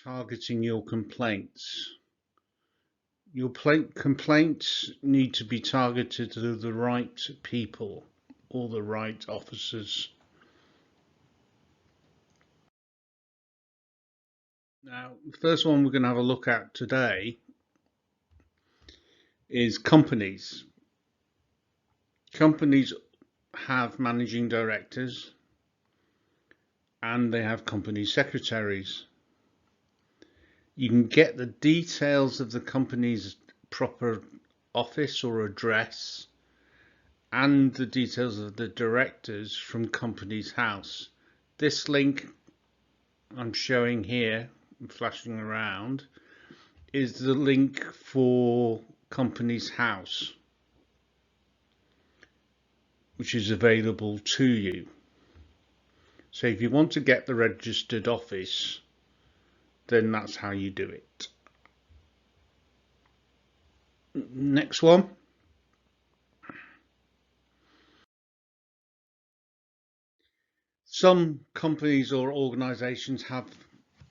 Targeting your complaints. Your complaints need to be targeted to the right people or the right officers. Now, the first one we're going to have a look at today is companies. Companies have managing directors and they have company secretaries. You can get the details of the company's proper office or address and the details of the directors from Companies House. This link I'm showing here, flashing around, is the link for Companies House, which is available to you. So if you want to get the registered office, then that's how you do it. Next one. Some companies or organizations have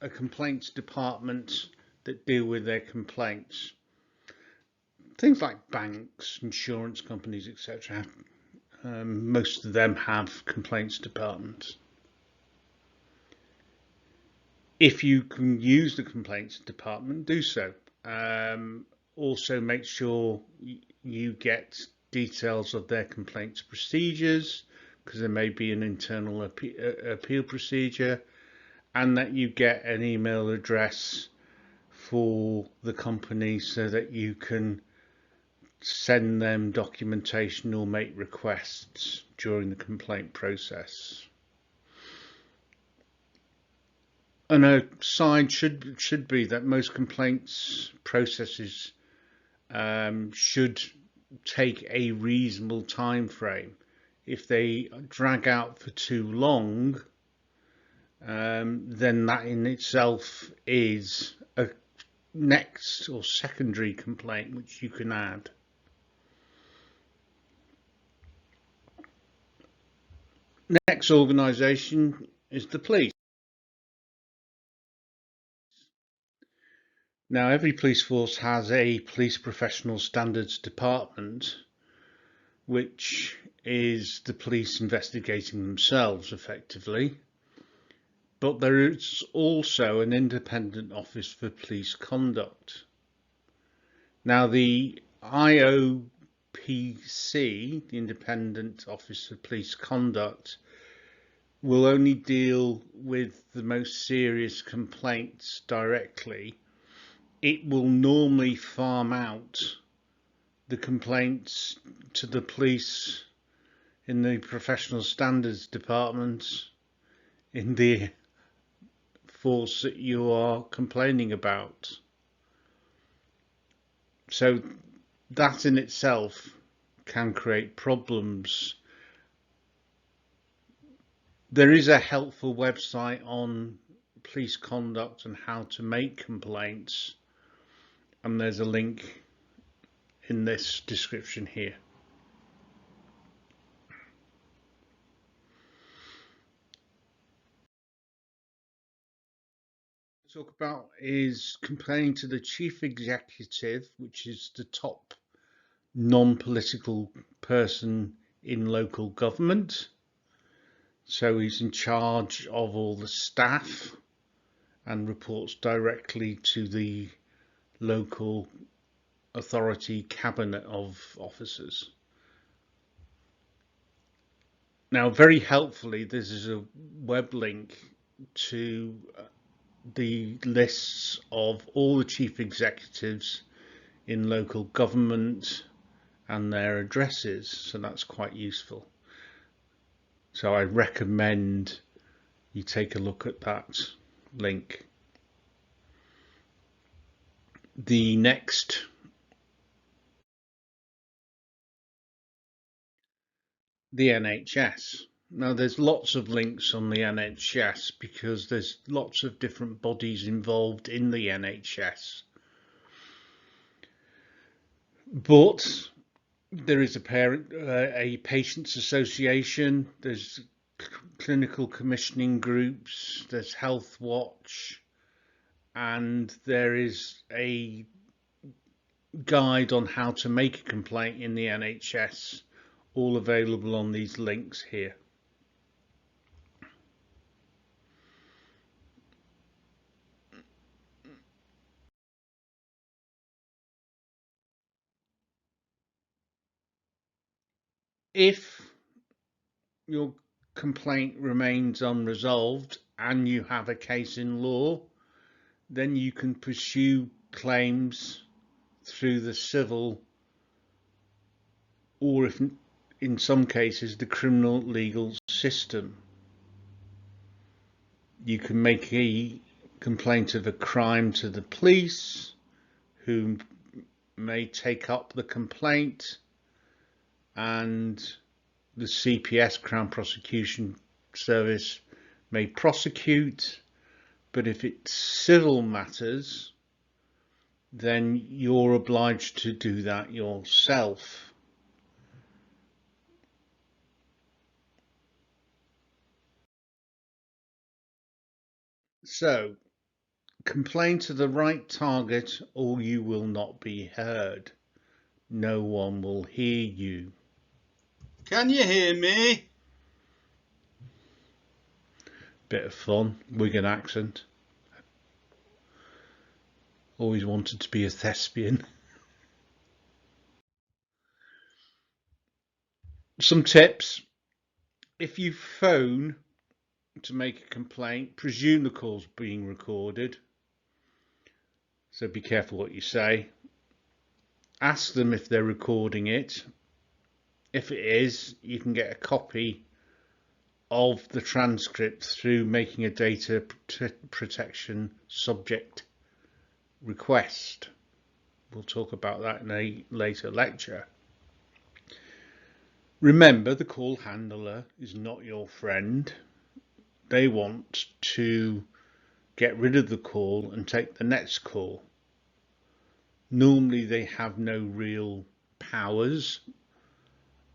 a complaints department that deal with their complaints. Things like banks, insurance companies, etc. Most of them have complaints departments. If you can use the complaints department, do so. Also make sure you get details of their complaints procedures, because there may be an internal appeal procedure, and that you get an email address for the company so that you can send them documentation or make requests during the complaint process. An aside should be that most complaints processes should take a reasonable time frame. If they drag out for too long, then that in itself is a next or secondary complaint which you can add. Next organisation is the police. Now, every police force has a police professional standards department, which is the police investigating themselves effectively. But there is also an independent office for police conduct. Now, the IOPC, the Independent Office of Police Conduct, will only deal with the most serious complaints directly. It will normally farm out the complaints to the police in the professional standards department in the force that you are complaining about. So that in itself can create problems. There is a helpful website on police conduct and how to make complaints, and there's a link in this description here. Talk about is complaining to the chief executive, which is the top non-political person in local government. So he's in charge of all the staff and reports directly to the local authority cabinet of officers. Now, very helpfully, this is a web link to the lists of all the chief executives in local government and their addresses, so that's quite useful. So I recommend you take a look at that link. The next the NHS. Now, there's lots of links on the NHS because there's lots of different bodies involved in the NHS. But there is a patients association, there's clinical commissioning groups, there's Health Watch, and there is a guide on how to make a complaint in the NHS, all available on these links here. If your complaint remains unresolved and you have a case in law, then you can pursue claims through the civil, or if in some cases the criminal legal system. You can make a complaint of a crime to the police, who may take up the complaint, and the CPS, Crown Prosecution Service, may prosecute. But if it's civil matters, then you're obliged to do that yourself. So, complain to the right target or you will not be heard. No one will hear you. Can you hear me? Bit of fun, Wigan accent. Always wanted to be a thespian. Some tips. If you phone to make a complaint, presume the call's being recorded. So be careful what you say. Ask them if they're recording it. If it is, you can get a copy of the transcript through making a data protection subject request. We'll talk about that in a later lecture. Remember, the call handler is not your friend. They want to get rid of the call and take the next call. Normally they have no real powers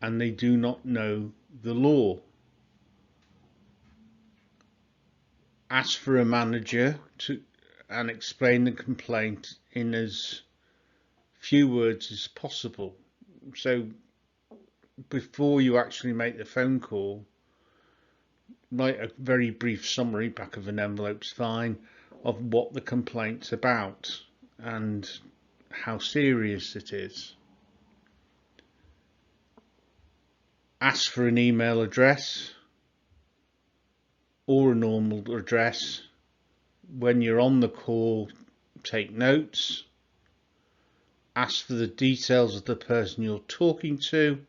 and they do not know the law. Ask for a manager and explain the complaint in as few words as possible. So before you actually make the phone call, write a very brief summary, back of an envelope's fine, of what the complaint's about and how serious it is. Ask for an email address or a normal address. When you're on the call, take notes. Ask for the details of the person you're talking to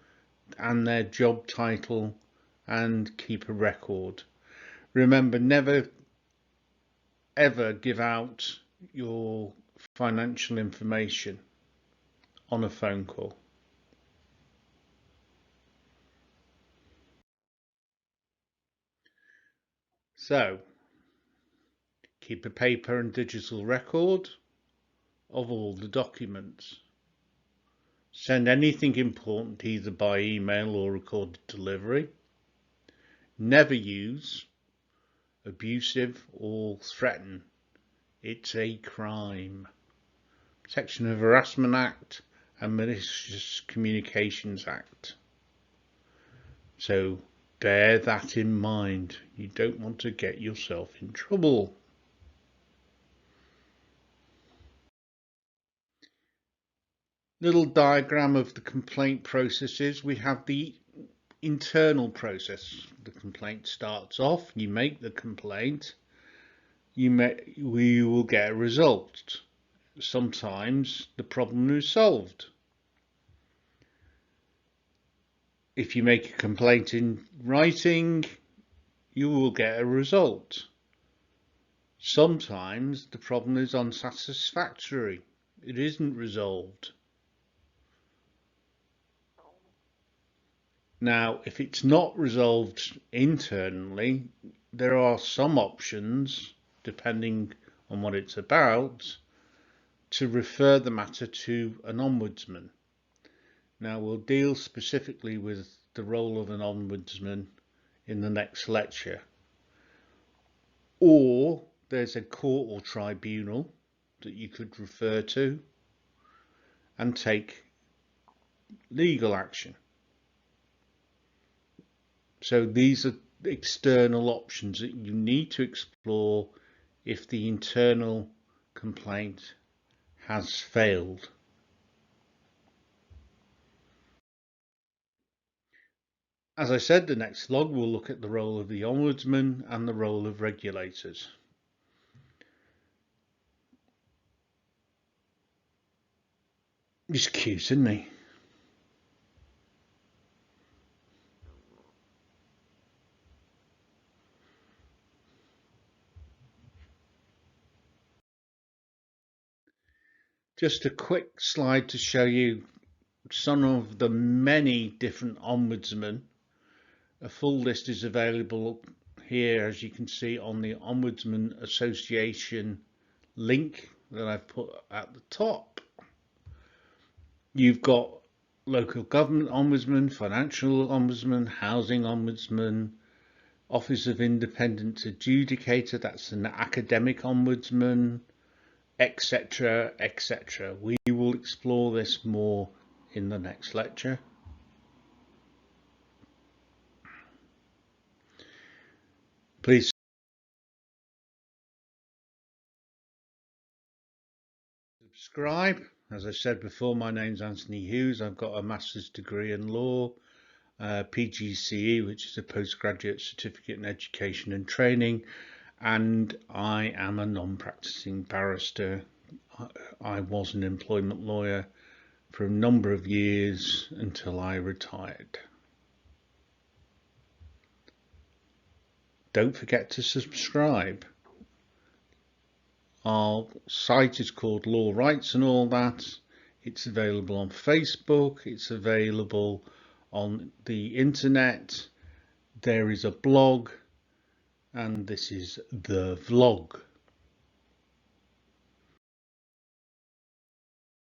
and their job title, and keep a record. Remember, never ever give out your financial information on a phone call. So, keep a paper and digital record of all the documents. Send anything important either by email or recorded delivery. Never use abusive or threaten. It's a crime. Section of Harassment Act and Malicious Communications Act. So bear that in mind. You don't want to get yourself in trouble. Little diagram of the complaint processes. We have the internal process. The complaint starts off, you make the complaint, you will get a result. Sometimes the problem is solved. If you make a complaint in writing, you will get a result. Sometimes the problem is unsatisfactory. It isn't resolved. Now, if it's not resolved internally, there are some options, depending on what it's about, to refer the matter to an ombudsman. Now, we'll deal specifically with the role of an ombudsman in the next lecture. Or there's a court or tribunal that you could refer to and take legal action. So these are external options that you need to explore if the internal complaint has failed. As I said, the next log will look at the role of the Ombudsman and the role of regulators. He's cute, isn't he? Just a quick slide to show you some of the many different ombudsmen. A full list is available here, as you can see, on the Ombudsman Association link that I've put at the top. You've got local government ombudsman, financial ombudsman, housing ombudsman, Office of Independent Adjudicator, that's an academic ombudsman, etc., etc. We will explore this more in the next lecture. Please subscribe. As I said before, my name's Anthony Hughes. I've got a master's degree in law, PGCE, which is a postgraduate certificate in education and training, and I am a non-practicing barrister. I was an employment lawyer for a number of years until I retired. Don't forget to subscribe. Our site is called Law Rights and All That. It's available on Facebook. It's available on the internet. There is a blog, and this is the vlog.